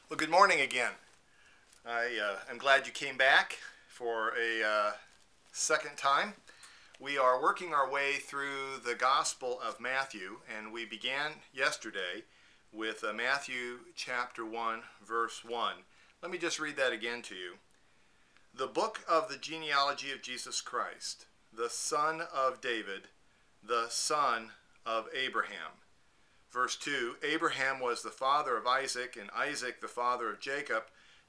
Well, good morning again. I'm glad you came back for a second time. We are working our way through the Gospel of Matthew, and we began yesterday with Matthew chapter 1, verse 1. Let me just read that again to you. The book of the genealogy of Jesus Christ, the son of David, the son of Abraham. Verse 2, Abraham was the father of Isaac, and Isaac the father of Jacob,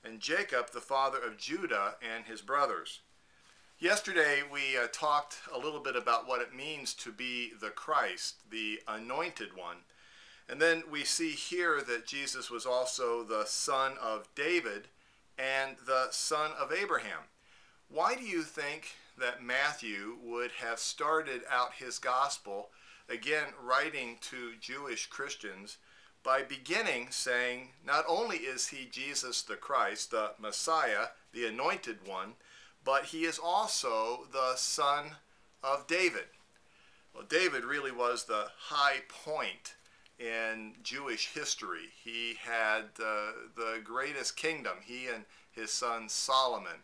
and Jacob the father of Judah and his brothers. Yesterday we talked a little bit about what it means to be the Christ, the anointed one. And then we see here that Jesus was also the son of David and the son of Abraham. Why do you think that Matthew would have started out his gospel, again writing to Jewish Christians, by beginning saying not only is he Jesus the Christ, the Messiah, the anointed one, but he is also the son of David? Well, David really was the high point in Jewish history. He had the greatest kingdom, he and his son Solomon.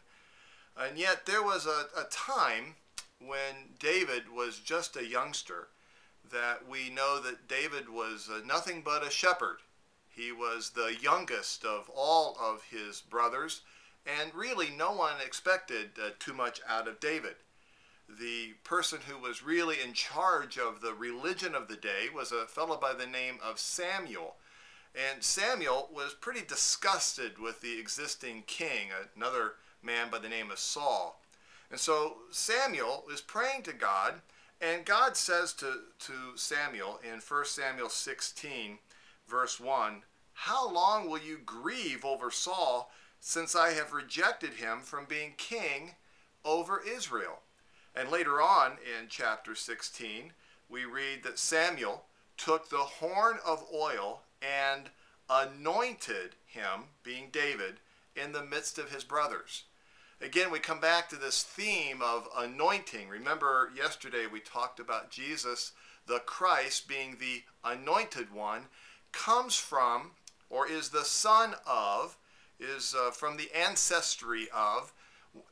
And yet there was a time when David was just a youngster that we know that David was nothing but a shepherd. He was the youngest of all of his brothers, and really no one expected too much out of David. The person who was really in charge of the religion of the day was a fellow by the name of Samuel. And Samuel was pretty disgusted with the existing king, another man by the name of Saul. And so Samuel is praying to God, and God says to Samuel in 1 Samuel 16, verse 1, "How long will you grieve over Saul, since I have rejected him from being king over Israel?" And later on in chapter 16, we read that Samuel took the horn of oil and anointed him, being David, in the midst of his brothers. Again, we come back to this theme of anointing. Remember, yesterday we talked about Jesus, the Christ, being the anointed one, comes from, or is the son of, is from the ancestry of,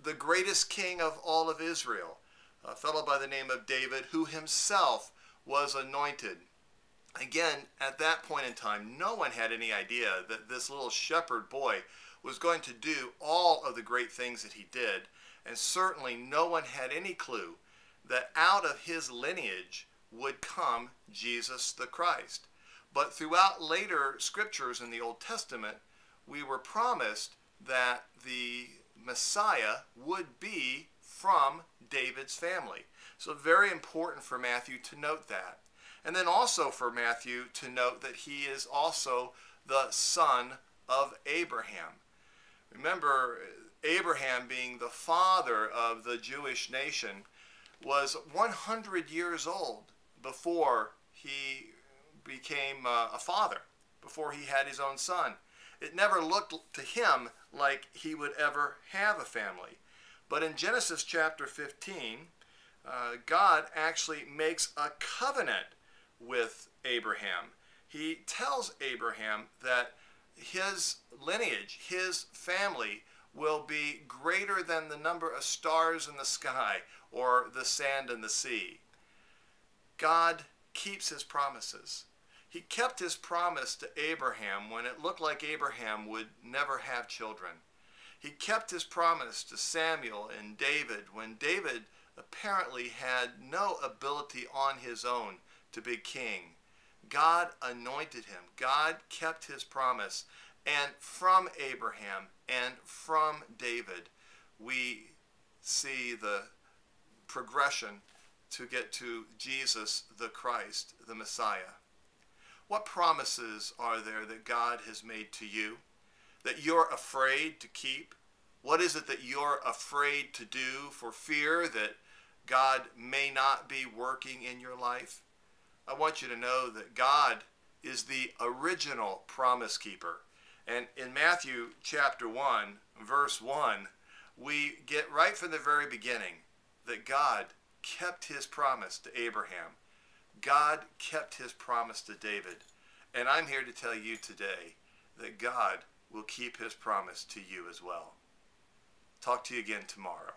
the greatest king of all of Israel, a fellow by the name of David, who himself was anointed. Again, at that point in time, no one had any idea that this little shepherd boy was going to do all of the great things that he did, and certainly no one had any clue that out of his lineage would come Jesus the Christ. But throughout later scriptures in the Old Testament, we were promised that the Messiah would be from David's family. So very important for Matthew to note that. And then also for Matthew to note that he is also the son of Abraham. Remember, Abraham, being the father of the Jewish nation, was 100 years old before he became a father, before he had his own son. It never looked to him like he would ever have a family. But in Genesis chapter 15, God actually makes a covenant with Abraham. He tells Abraham that his lineage, his family, will be greater than the number of stars in the sky or the sand in the sea. God keeps his promises. He kept his promise to Abraham when it looked like Abraham would never have children. He kept his promise to Samuel and David when David apparently had no ability on his own to be king. God anointed him. God kept his promise. And from Abraham and from David, we see the progression to get to Jesus the Christ, the Messiah. What promises are there that God has made to you that you're afraid to keep? What is it that you're afraid to do for fear that God may not be working in your life? I want you to know that God is the original promise keeper. And in Matthew chapter 1, verse 1, we get right from the very beginning that God kept his promise to Abraham. God kept his promise to David. And I'm here to tell you today that God will keep his promise to you as well. Talk to you again tomorrow.